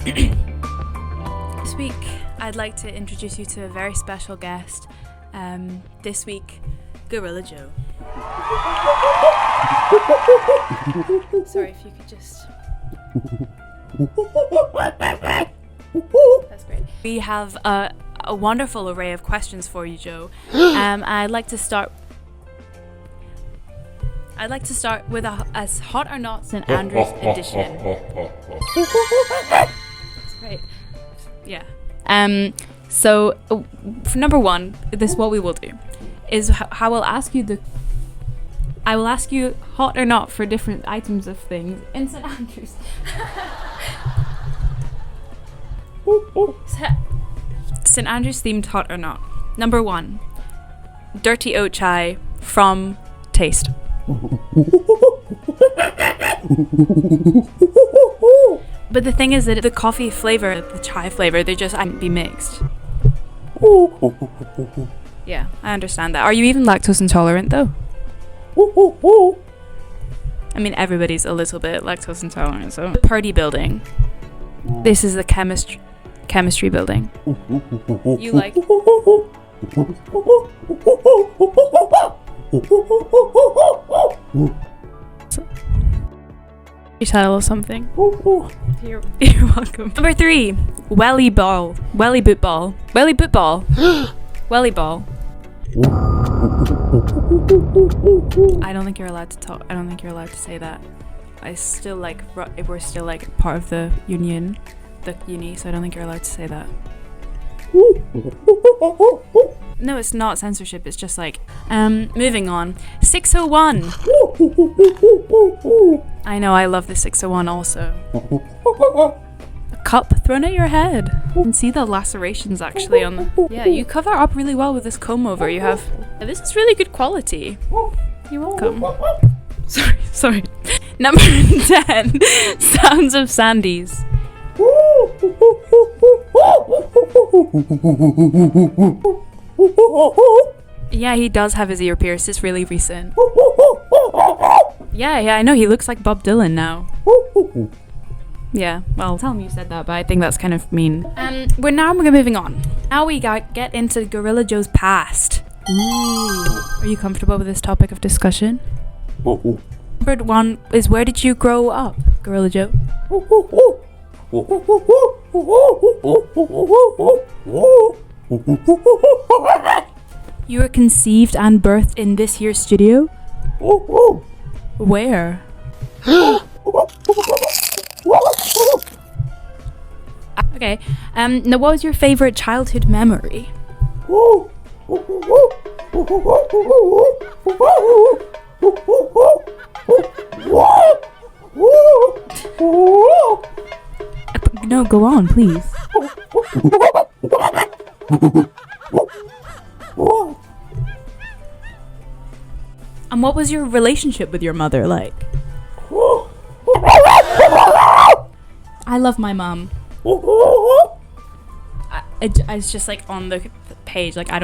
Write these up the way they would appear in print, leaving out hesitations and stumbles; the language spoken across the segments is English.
This week, I'd like to introduce you to a very special guest. This week, Gorilla Joe. Sorry, if you could just... That's great. We have a wonderful array of questions for you, Joe. I'd like to start with a hot or not St. Andrews edition. That's great. Yeah. So for number one, this is what we will do. Is I will ask you hot or not for different items of things in St. Andrews. St. Andrews themed hot or not. Number one, dirty oat chai from Taste. But the thing is that the coffee flavor, the chai flavor, they just can't be mixed. Yeah, I understand that. Are you even lactose intolerant though? I mean, everybody's a little bit lactose intolerant, so. Party building. This is the chemistry building. You like... You tell us something. You're welcome. Number 3, welly boot ball. Welly ball. I don't think you're allowed to talk. I don't think you're allowed to say that. We're still like part of the uni, so I don't think you're allowed to say that. No, it's not censorship, it's just like, moving on. 601. I know, I love the 601 also. A cup thrown at your head. You can see the lacerations actually on the... Yeah, you cover up really well with this comb over. You have... This is really good quality. You're welcome. Sorry. Number 10. Sounds of Sandy's. Yeah, he does have his ear pierced. It's really recent. Yeah, I know. He looks like Bob Dylan now. Yeah, well, tell me you said that, but I think that's kind of mean. We're moving on. Now we get into Gorilla Joe's past. Ooh. Are you comfortable with this topic of discussion? Number 1 is, where did you grow up, Gorilla Joe? You were conceived and birthed in this here studio? Where? Okay. Now, what was your favorite childhood memory? No, go on, please. And what was your relationship with your mother like? I love my mom. It's just like on the page, like I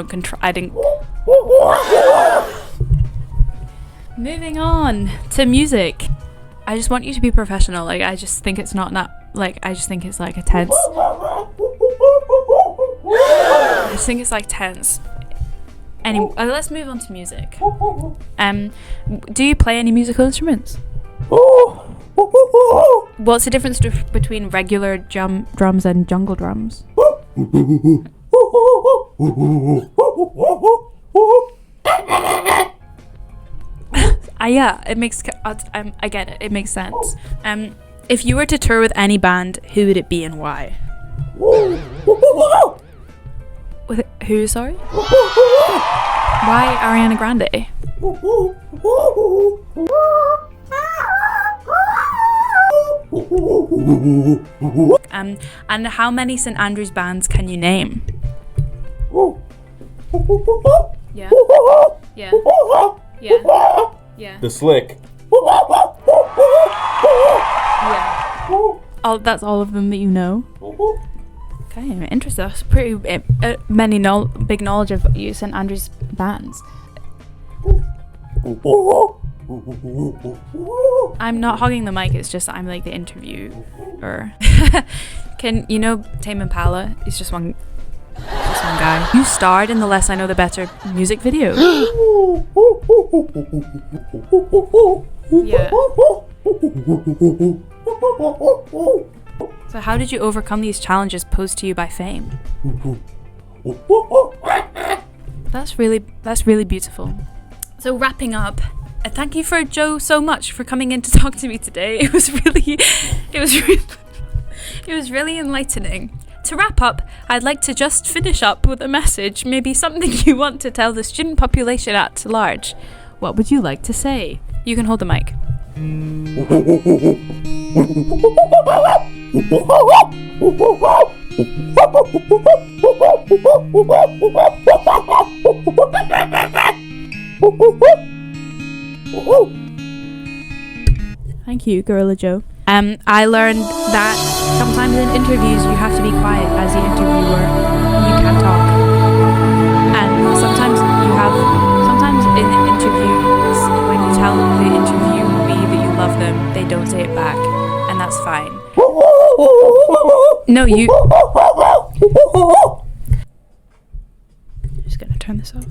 didn't. Moving on to music. I just want you to be professional. Like, I just think it's not that, like, I just think it's like a tense. I just think it's like tense. Anyway, let's move on to music. Do you play any musical instruments? What's the difference between regular drums and jungle drums? Yeah, it makes. I get it. It makes sense. If you were to tour with any band, who would it be and why? With who? Sorry. Why Ariana Grande? And how many St. Andrews bands can you name? Yeah. Yeah. Yeah. The Slick. Yeah. Oh, that's all of them that you know? Okay, interesting. That's pretty big knowledge of you St. Andrews bands. I'm not hogging the mic, it's just that I'm like the interviewer. Can you know Tame Impala? He's just one guy. You starred in the Less I Know the Better music video. Yeah. So how did you overcome these challenges posed to you by fame? That's really beautiful. So wrapping up, thank you for Joe so much for coming in to talk to me today. It was really enlightening. To wrap up, I'd like to just finish up with a message, maybe something you want to tell the student population at large. What would you like to say? You can hold the mic. Thank you, Gorilla Joe. I learned that sometimes in interviews you have to be quiet as the interviewer. You can't talk. And sometimes in interviews, when you tell the interviewee that you love them, they don't say it back. And that's fine. No, I'm just gonna turn this off.